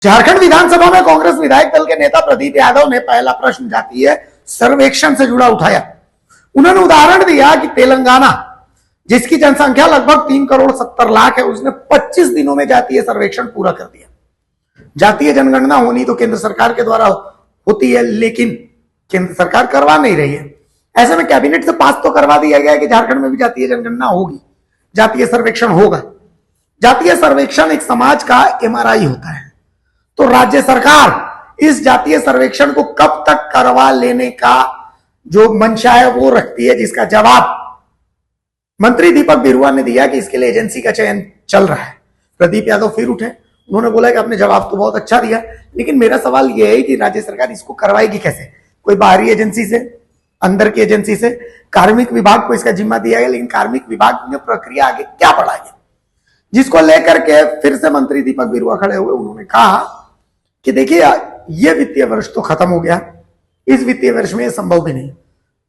झारखंड विधानसभा में कांग्रेस विधायक दल के नेता प्रदीप यादव ने पहला प्रश्न जातीय सर्वेक्षण से जुड़ा उठाया। उन्होंने उदाहरण दिया कि तेलंगाना, जिसकी जनसंख्या लगभग 3,70,00,000 है, उसने 25 दिनों में जातीय सर्वेक्षण पूरा कर दिया। जातीय जनगणना होनी तो केंद्र सरकार के द्वारा होती है, लेकिन केंद्र सरकार करवा नहीं रही है। ऐसे में कैबिनेट से पास तो करवा दिया गया कि झारखंड में भी जातीय जनगणना होगी, जातीय सर्वेक्षण होगा। जातीय सर्वेक्षण एक समाज का एमआरआई होता है। तो राज्य सरकार इस जातीय सर्वेक्षण को कब तक करवा लेने का जो मंशा है वो रखती है, जिसका जवाब मंत्री दीपक बिरुआ ने दिया कि इसके लिए एजेंसी का चयन चल रहा है। प्रदीप यादव फिर उठे, उन्होंने बोला कि आपने जवाब तो बहुत अच्छा दिया, लेकिन मेरा सवाल यह है कि राज्य सरकार इसको करवाएगी कैसे? कोई बाहरी एजेंसी से, अंदर की एजेंसी से? कार्मिक विभाग को इसका जिम्मा दिया गया, लेकिन कार्मिक विभाग ने प्रक्रिया आगे क्या बढ़ाई, जिसको लेकर के फिर से मंत्री दीपक बिरुआ खड़े हुए। उन्होंने कहा कि देखिए, ये वित्तीय वर्ष तो खत्म हो गया, इस वित्तीय वर्ष में संभव भी नहीं।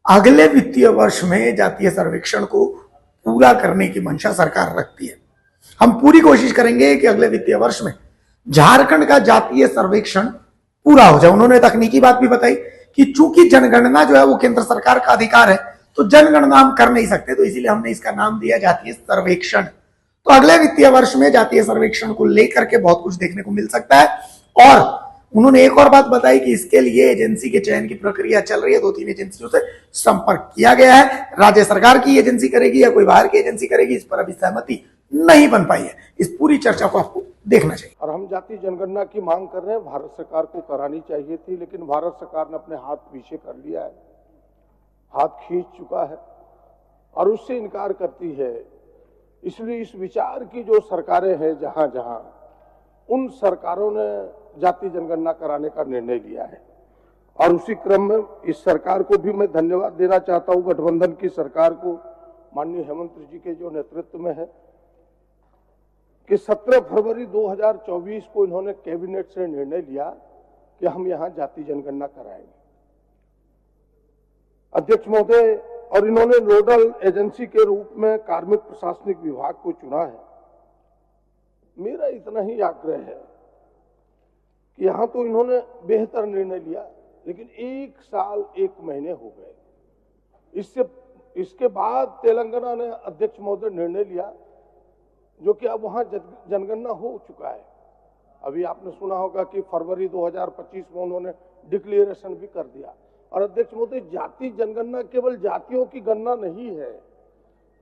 अगले वित्तीय वर्ष में जातीय सर्वेक्षण को पूरा करने की मंशा सरकार रखती है। हम पूरी कोशिश करेंगे कि अगले वित्तीय वर्ष में झारखंड का जातीय सर्वेक्षण पूरा हो जाए। उन्होंने तकनीकी बात भी बताई कि चूंकि जनगणना जो है वो केंद्र सरकार का अधिकार है, तो जनगणना हम कर नहीं सकते, तो इसीलिए हमने इसका नाम दिया जातीय सर्वेक्षण। तो अगले वित्तीय वर्ष में जातीय सर्वेक्षण को लेकर के बहुत कुछ देखने को मिल सकता है। और उन्होंने एक और बात बताई कि इसके लिए एजेंसी के चयन की प्रक्रिया चल रही है। 2-3 एजेंसियों से संपर्क किया गया है। राज्य सरकार की एजेंसी करेगी या कोई बाहर की एजेंसी करेगी, इस पर अभी सहमति नहीं बन पाई है। इस पूरी चर्चा को आपको देखना चाहिए। और हम जातीय जनगणना की मांग कर रहे हैं, भारत सरकार को करानी चाहिए थी, लेकिन भारत सरकार ने अपने हाथ पीछे कर लिया है, हाथ खींच चुका है और उससे इनकार करती है। इसलिए इस विचार की जो सरकारें हैं जहां जहां, उन सरकारों ने जातीय जनगणना कराने का निर्णय लिया है। और उसी क्रम में इस सरकार को भी मैं धन्यवाद देना चाहता हूं, गठबंधन की सरकार को, माननीय हेमंत जी के जो नेतृत्व में है, कि 17 फरवरी 2024 को इन्होंने कैबिनेट से निर्णय लिया कि हम यहां जातीय जनगणना कराएंगे। अध्यक्ष महोदय, और इन्होंने नोडल एजेंसी के रूप में कार्मिक प्रशासनिक विभाग को चुना है। मेरा इतना ही आग्रह है कि यहां तो इन्होंने बेहतर निर्णय लिया, लेकिन 1 साल 1 महीने हो गए। इसके बाद तेलंगाना ने, अध्यक्ष महोदय, निर्णय लिया जो कि अब वहां जनगणना हो चुका है। अभी आपने सुना होगा कि फरवरी 2025 में उन्होंने डिक्लेरेशन भी कर दिया। और अध्यक्ष महोदय, जाति जनगणना केवल जातियों की गणना नहीं है,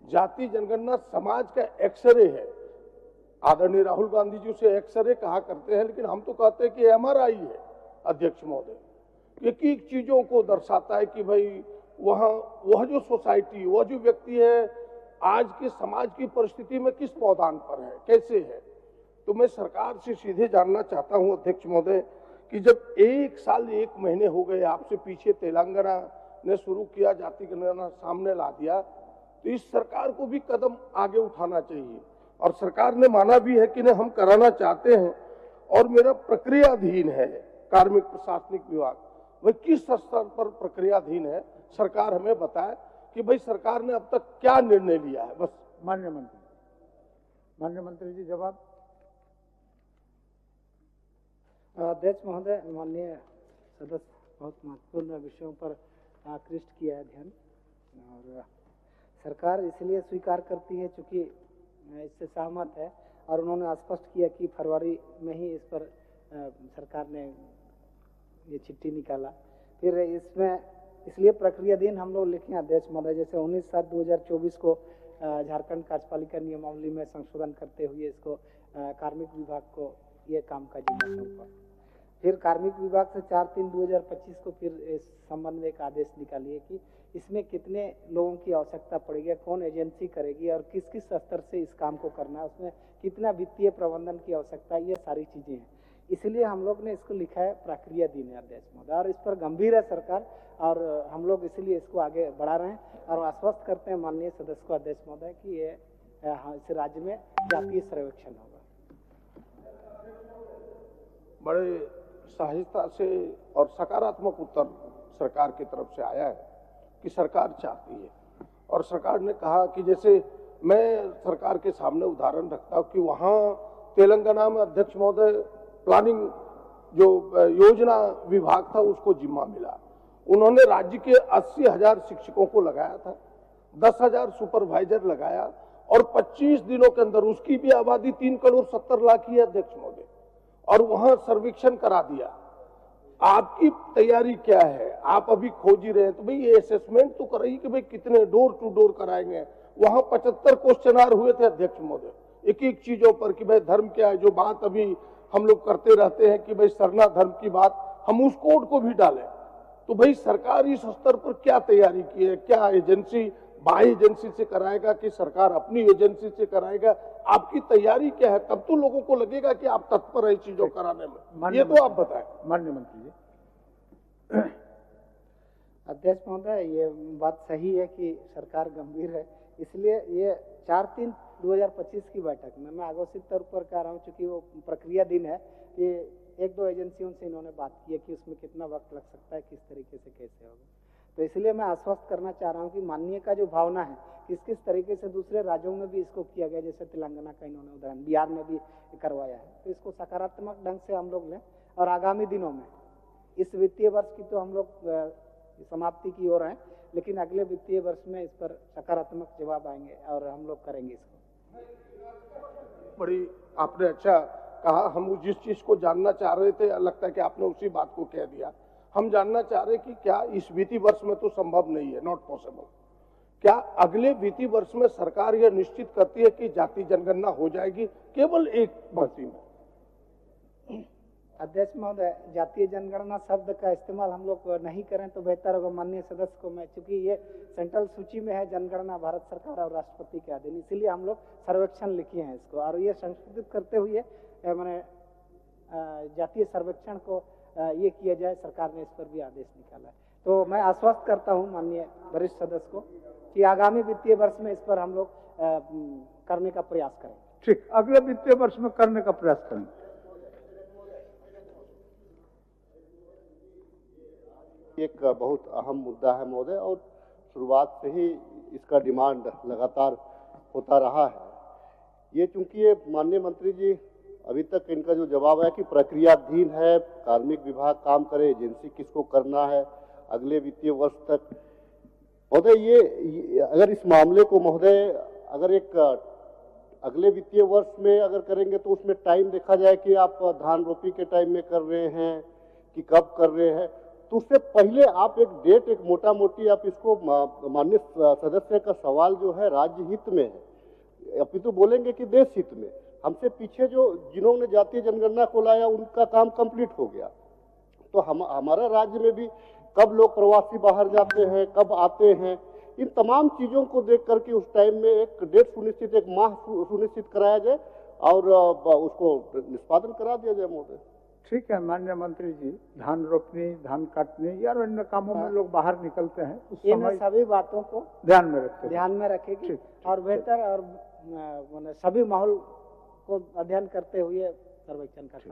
जाति जनगणना समाज का एक्सरे है। आदरणीय राहुल गांधी जी उसे एक्सरे कहा करते हैं, लेकिन हम तो कहते हैं कि एमआरआई है। अध्यक्ष महोदय, एक एक चीजों को दर्शाता है कि भाई वहां वह जो सोसाइटी, वह जो व्यक्ति है, आज के समाज की परिस्थिति में किस पौधान पर है, कैसे है। तो मैं सरकार से सीधे जानना चाहता हूं अध्यक्ष महोदय कि जब 1 साल 1 महीने हो गए आपसे पीछे तेलंगाना ने शुरू किया, जाति गणना सामने ला दिया, तो इस सरकार को भी कदम आगे उठाना चाहिए। और सरकार ने माना भी है कि नहीं, हम कराना चाहते हैं और मेरा प्रक्रियाधीन है कार्मिक प्रशासनिक विभाग। वह किस स्तर पर प्रक्रियाधीन है, सरकार हमें बताए कि भाई सरकार ने अब तक क्या निर्णय लिया है। बस। माननीय मंत्री जी जवाब। अध्यक्ष महोदय, माननीय सदस्य बहुत महत्वपूर्ण विषयों पर आकृष्ट किया है ध्यान। और सरकार इसलिए स्वीकार करती है चूंकि इससे सहमत है, और उन्होंने स्पष्ट किया कि फरवरी में ही इस पर सरकार ने ये चिट्ठी निकाला। फिर इसमें इसलिए प्रक्रियाधीन हम लोग लिखे अध्यक्ष महोदय, जैसे 19/7/2024 को झारखंड कार्यपालिका नियमावली में संशोधन करते हुए इसको कार्मिक विभाग को ये काम का जिम्मा सौंपा। फिर कार्मिक विभाग से 4/3/2025 को फिर इस संबंध में एक आदेश निकालिए कि इसमें कितने लोगों की आवश्यकता पड़ेगी, कौन एजेंसी करेगी और किस किस स्तर से इस काम को करना है, उसमें कितना वित्तीय प्रबंधन की आवश्यकता है, ये सारी चीजें हैं। इसलिए हम लोग ने इसको लिखा है प्रक्रियाधीन है अध्यक्ष महोदय, और इस पर गंभीर है सरकार, और हम लोग इसलिए इसको आगे बढ़ा रहे हैं और आश्वस्त करते हैं माननीय सदस्य को अध्यक्ष महोदय कि ये इस राज्य में जातीय सर्वेक्षण होगा। बड़े सहजता से और सकारात्मक उत्तर सरकार की तरफ से आया है कि सरकार चाहती है। और सरकार ने कहा कि जैसे मैं सरकार के सामने उदाहरण रखता हूँ कि वहाँ तेलंगाना में अध्यक्ष महोदय प्लानिंग जो योजना विभाग था उसको जिम्मा मिला। उन्होंने राज्य के 80,000 शिक्षकों को लगाया था, 10,000 सुपरवाइजर लगाया और 25 दिनों के अंदर उसकी भी आबादी 3 करोड़ 70 लाख ही है अध्यक्ष महोदय, और वहां सर्वेक्षण करा दिया। आपकी तैयारी क्या है? आप अभी खोज ही रहे हैं, तो भाई ये असेसमेंट तो कराइए कि भाई कितने डोर टू डोर कराएंगे। वहां 75 क्वेश्चनार हुए थे अध्यक्ष महोदय, एक एक चीजों पर कि भाई धर्म क्या है, जो बात अभी हम लोग करते रहते हैं कि भाई सरना धर्म की बात, हम उस कोड को भी डालें। तो भाई सरकार इस स्तर पर क्या तैयारी की है? क्या एजेंसी बाई एजेंसी से कराएगा कि सरकार अपनी एजेंसी से कराएगा? आपकी तैयारी क्या है? तब तो लोगों को लगेगा कि आप तत्पर है चीजों कराने में। ये तो आप बताएं। माननीय मंत्री जी। अध्यक्ष महोदय, ये बात सही है कि सरकार गंभीर है, इसलिए ये 4/3/2025 की बैठक में मैं अघोषित तौर पर कह रहा हूँ, चूंकि वो प्रक्रिया दिन है कि 1-2 एजेंसियों से इन्होंने बात की है कि उसमें कितना वक्त लग सकता है, किस तरीके से कैसे होगा। तो इसलिए मैं आश्वस्त करना चाह रहा हूँ कि माननीय का जो भावना है किस किस तरीके से दूसरे राज्यों में भी इसको किया गया, जैसे तेलंगाना का इन्होंने उदाहरण, बिहार में भी करवाया है, तो इसको सकारात्मक ढंग से हम लोग लें और आगामी दिनों में इस वित्तीय वर्ष की तो हम लोग समाप्ति की ओर हैं, लेकिन अगले वित्तीय वर्ष में इस पर सकारात्मक जवाब आएंगे और हम लोग करेंगे इसको। बड़ी आपने अच्छा कहा, हम जिस चीज को जानना चाह रहे थे लगता है कि आपने उसी बात को कह दिया। हम जानना चाह रहे कि क्या इस वित्तीय वर्ष में तो संभव नहीं है, नॉट पॉसिबल, क्या अगले वित्तीय वर्ष में सरकार यह निश्चित करती है कि जाति जनगणना हो जाएगी केवल एक भर्ती में? अध्यक्ष महोदय, जातीय जनगणना शब्द का इस्तेमाल हम लोग नहीं करें तो बेहतर होगा। माननीय सदस्य को मैं, चूंकि ये सेंट्रल सूची में है जनगणना भारत सरकार और राष्ट्रपति के अधीन, इसीलिए हम लोग सर्वेक्षण लिखे हैं इसको, और ये संशोधित करते हुए मैंने जातीय सर्वेक्षण को ये किया जाए, सरकार ने इस पर भी आदेश निकाला है। तो मैं आश्वस्त करता हूँ माननीय वरिष्ठ सदस्य को कि आगामी वित्तीय वर्ष में इस पर हम लोग करने का प्रयास करें। ठीक, अगले वित्तीय वर्ष में करने का प्रयास करें। एक बहुत अहम मुद्दा है महोदय, और शुरुआत से ही इसका डिमांड लगातार होता रहा है। ये चूंकि ये माननीय मंत्री जी अभी तक इनका जो जवाब है कि प्रक्रियाधीन है, कार्मिक विभाग काम करे, एजेंसी किसको करना है अगले वित्तीय वर्ष तक। महोदय ये अगर इस मामले को महोदय अगर एक अगले वित्तीय वर्ष में अगर करेंगे तो उसमें टाइम देखा जाए कि आप धान रोपी के टाइम में कर रहे हैं कि कब कर रहे हैं, तो उससे पहले आप एक डेट, एक मोटा मोटी आप इसको, माननीय सदस्य का सवाल जो है राज्य हित में है, अभी तो बोलेंगे कि देश हित में। हमसे पीछे जो जिन्होंने जातीय जनगणना को लाया उनका काम कंप्लीट हो गया, तो हमारा राज्य में भी कब लोग प्रवासी बाहर जाते हैं, कब आते हैं, इन तमाम चीजों को देख करके उस टाइम में एक डेट सुनिश्चित, एक माह सुनिश्चित कराया जाए और उसको निष्पादन करा दिया जाए महोदय। ठीक है माननीय मंत्री जी, धान रोपनी, धान काटने या अन्य कामों में लोग बाहर निकलते हैं, उस समय सभी बातों को ध्यान में रखें, ध्यान में रखेगी और बेहतर और सभी माहौल को अध्ययन करते हुए सर्वेक्षण का काम